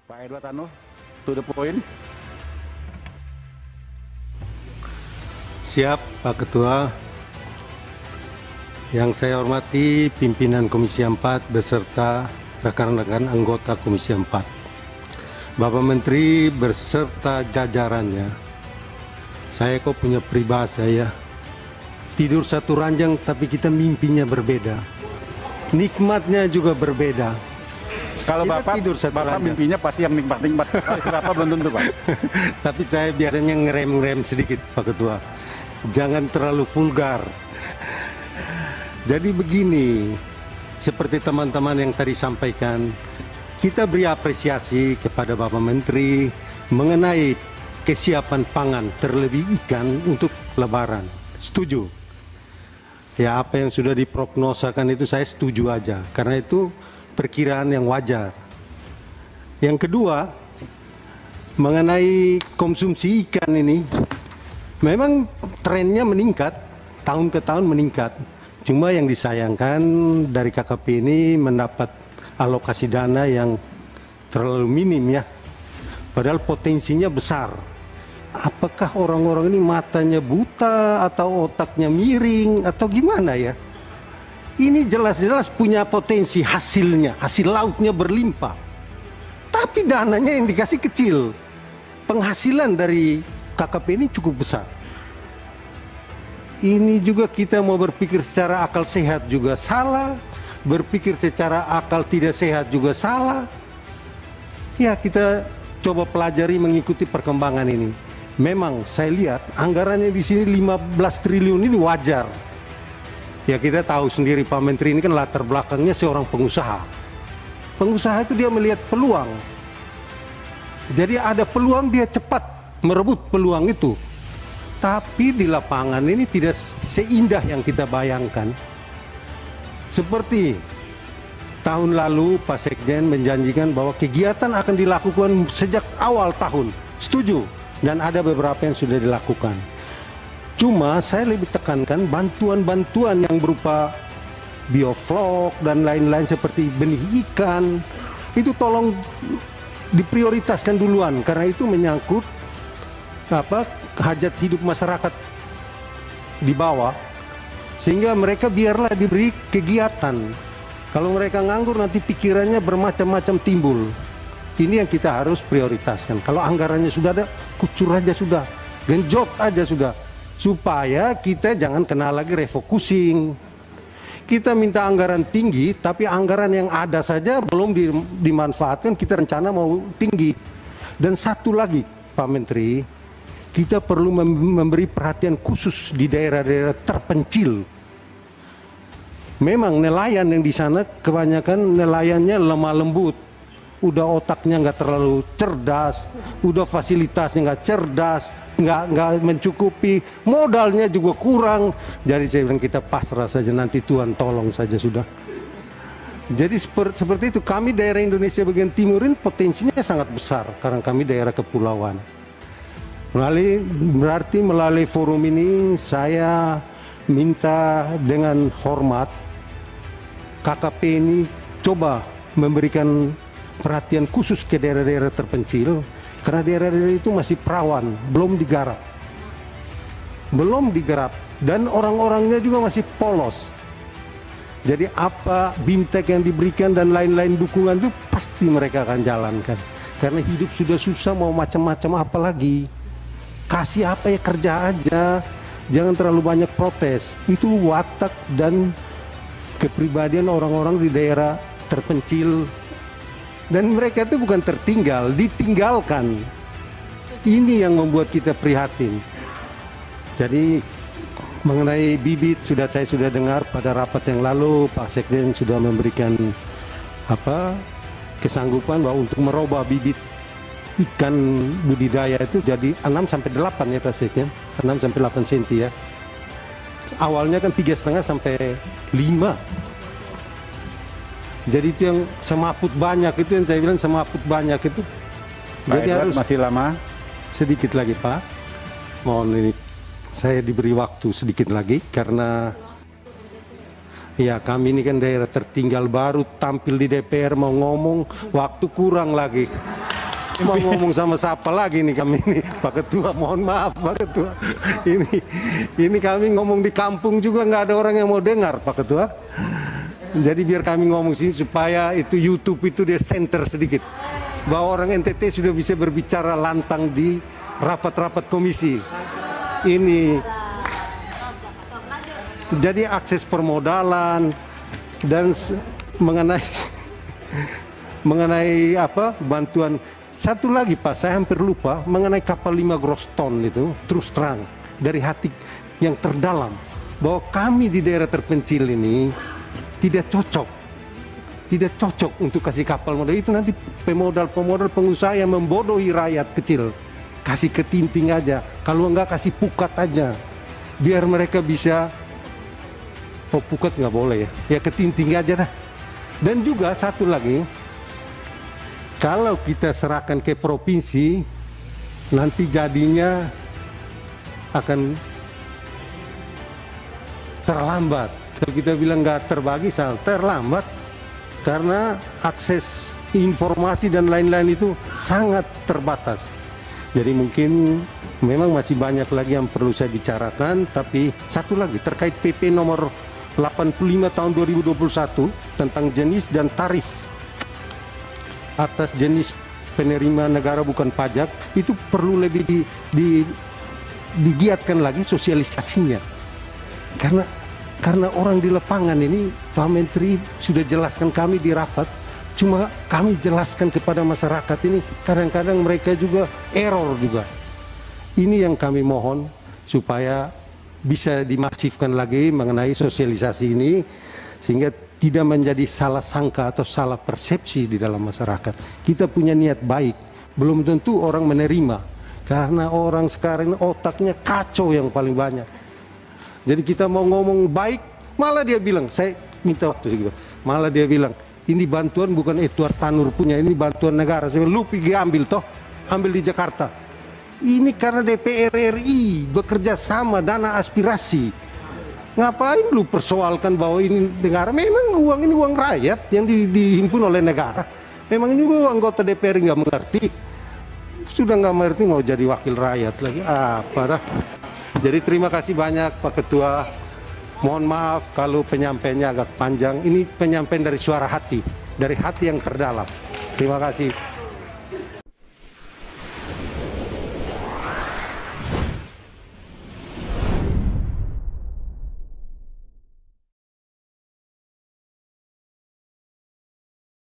Pak Edward to the point. Siap, Pak Ketua. Yang saya hormati pimpinan Komisi 4 beserta rekan-rekan anggota Komisi 4. Bapak Menteri beserta jajarannya. Saya kok punya peribahasa ya. Tidur satu ranjang tapi kita mimpinya berbeda. Nikmatnya juga berbeda. Kalau Kita Bapak tidur satu Bapak ranjang. mimpinya pasti yang nikmat-nikmat. Bapak belum tentu, Pak. Tapi saya biasanya ngerem-ngerem sedikit, Pak Ketua. Jangan terlalu vulgar. Jadi begini, seperti teman-teman yang tadi sampaikan, kita beri apresiasi kepada Bapak Menteri mengenai kesiapan pangan, terlebih ikan untuk Lebaran. Setuju? Ya, apa yang sudah diprognosakan itu saya setuju aja, karena itu perkiraan yang wajar. Yang kedua, mengenai konsumsi ikan ini, memang trennya meningkat, tahun ke tahun meningkat. Cuma yang disayangkan dari KKP ini mendapat alokasi dana yang terlalu minim ya. Padahal potensinya besar. Apakah orang-orang ini matanya buta atau otaknya miring atau gimana ya? Ini jelas-jelas punya potensi hasilnya, hasil lautnya berlimpah. Tapi dananya yang dikasih kecil. Penghasilan dari KKP ini cukup besar. Ini juga kita mau berpikir secara akal sehat juga salah, berpikir secara akal tidak sehat juga salah. Ya, kita coba pelajari mengikuti perkembangan ini. Memang saya lihat anggarannya di sini 15 triliun ini wajar. Ya, kita tahu sendiri Pak Menteri ini kan latar belakangnya seorang pengusaha. Pengusaha itu dia melihat peluang. Jadi ada peluang dia cepat merebut peluang itu. Tapi di lapangan ini tidak seindah yang kita bayangkan. Seperti tahun lalu Pak Sekjen menjanjikan bahwa kegiatan akan dilakukan sejak awal tahun. Setuju, dan ada beberapa yang sudah dilakukan. Cuma saya lebih tekankan bantuan-bantuan yang berupa bioflok dan lain-lain seperti benih ikan, itu tolong diprioritaskan duluan, karena itu menyangkut hajat hidup masyarakat di bawah, sehingga mereka biarlah diberi kegiatan. Kalau mereka nganggur nanti pikirannya bermacam-macam timbul. Ini yang kita harus prioritaskan. Kalau anggarannya sudah ada, kucur aja sudah, genjot aja sudah, supaya kita jangan kena lagi refocusing. Kita minta anggaran tinggi, tapi anggaran yang ada saja belum dimanfaatkan, kita rencana mau tinggi. Dan satu lagi Pak Menteri, kita perlu memberi perhatian khusus di daerah-daerah terpencil. Memang nelayan yang di sana kebanyakan nelayannya lemah lembut, udah otaknya nggak terlalu cerdas, udah fasilitasnya nggak cerdas, nggak mencukupi, modalnya juga kurang. Jadi saya bilang kita pasrah saja, nanti Tuhan tolong saja sudah. Jadi seperti itu. Kami daerah Indonesia bagian timur ini potensinya sangat besar karena kami daerah kepulauan. Berarti melalui forum ini saya minta dengan hormat KKP ini coba memberikan perhatian khusus ke daerah-daerah terpencil, karena daerah-daerah itu masih perawan, belum digarap, dan orang-orangnya juga masih polos. Jadi apa BIMTEK yang diberikan dan lain-lain dukungan itu pasti mereka akan jalankan, karena hidup sudah susah, mau macam-macam apa lagi. Kasih apa ya, kerja aja, jangan terlalu banyak protes. Itu watak dan kepribadian orang-orang di daerah terpencil. Dan mereka itu bukan tertinggal, ditinggalkan. Ini yang membuat kita prihatin. Jadi mengenai bibit saya sudah dengar pada rapat yang lalu Pak Sekjen sudah memberikan kesanggupan bahwa untuk merubah bibit ikan budidaya itu jadi 6-8 ya Pak Sekjen, 6-8 cm ya. Awalnya kan 3,5 sampai 5. Jadi itu yang semaput banyak, itu yang saya bilang semaput banyak itu. Pak Jadi Edward, harus masih lama. sedikit lagi Pak. Mohon ini saya diberi waktu sedikit lagi, karena ya kami ini kan daerah tertinggal, baru tampil di DPR mau ngomong, waktu kurang lagi. Mau ngomong sama siapa lagi nih kami ini, Pak Ketua? Mohon maaf Pak Ketua. Ini kami ngomong di kampung juga nggak ada orang yang mau dengar Pak Ketua. Jadi biar kami ngomong sini supaya itu YouTube itu dia center sedikit. Bahwa orang NTT sudah bisa berbicara lantang di rapat-rapat komisi. Ini jadi akses permodalan dan mengenai apa bantuan. Satu lagi Pak, saya hampir lupa mengenai kapal 5 gross ton itu, terus terang dari hati yang terdalam bahwa kami di daerah terpencil ini tidak cocok untuk kasih kapal modal itu. Nanti pemodal pengusaha yang membodohi rakyat kecil, kasih ketinting aja, kalau enggak kasih pukat aja biar mereka bisa. Oh, pukat nggak boleh ya ketinting aja dah. Dan juga satu lagi, kalau kita serahkan ke provinsi nanti jadinya akan terlambat. Kalau kita bilang nggak terbagi, salah, terlambat karena akses informasi dan lain-lain itu sangat terbatas. Jadi mungkin memang masih banyak lagi yang perlu saya bicarakan, tapi satu lagi terkait PP nomor 85 tahun 2021 tentang jenis dan tarif atas jenis penerima negara bukan pajak itu perlu lebih digiatkan lagi sosialisasinya, karena orang di lapangan ini Pak Menteri sudah jelaskan kami di rapat, cuma kami jelaskan kepada masyarakat ini kadang-kadang mereka juga error juga. Ini yang kami mohon supaya bisa dimasifkan lagi mengenai sosialisasi ini sehingga tidak menjadi salah sangka atau salah persepsi di dalam masyarakat. Kita punya niat baik, belum tentu orang menerima karena orang sekarang otaknya kacau yang paling banyak. Jadi kita mau ngomong baik, malah dia bilang, saya minta waktu segitu, malah dia bilang ini bantuan bukan Edward Tanur punya, ini bantuan negara. Saya bilang, lu pergi ambil toh, ambil di Jakarta. Ini karena DPR RI bekerja sama dana aspirasi. Ngapain lu persoalkan bahwa ini negara? Memang uang ini uang rakyat yang dihimpun oleh negara. Memang ini lu anggota DPR nggak mengerti. Sudah nggak mengerti mau jadi wakil rakyat lagi. Apa dah. Jadi terima kasih banyak Pak Ketua. Mohon maaf kalau penyampaiannya agak panjang. Ini penyampaian dari suara hati, dari hati yang terdalam. Terima kasih.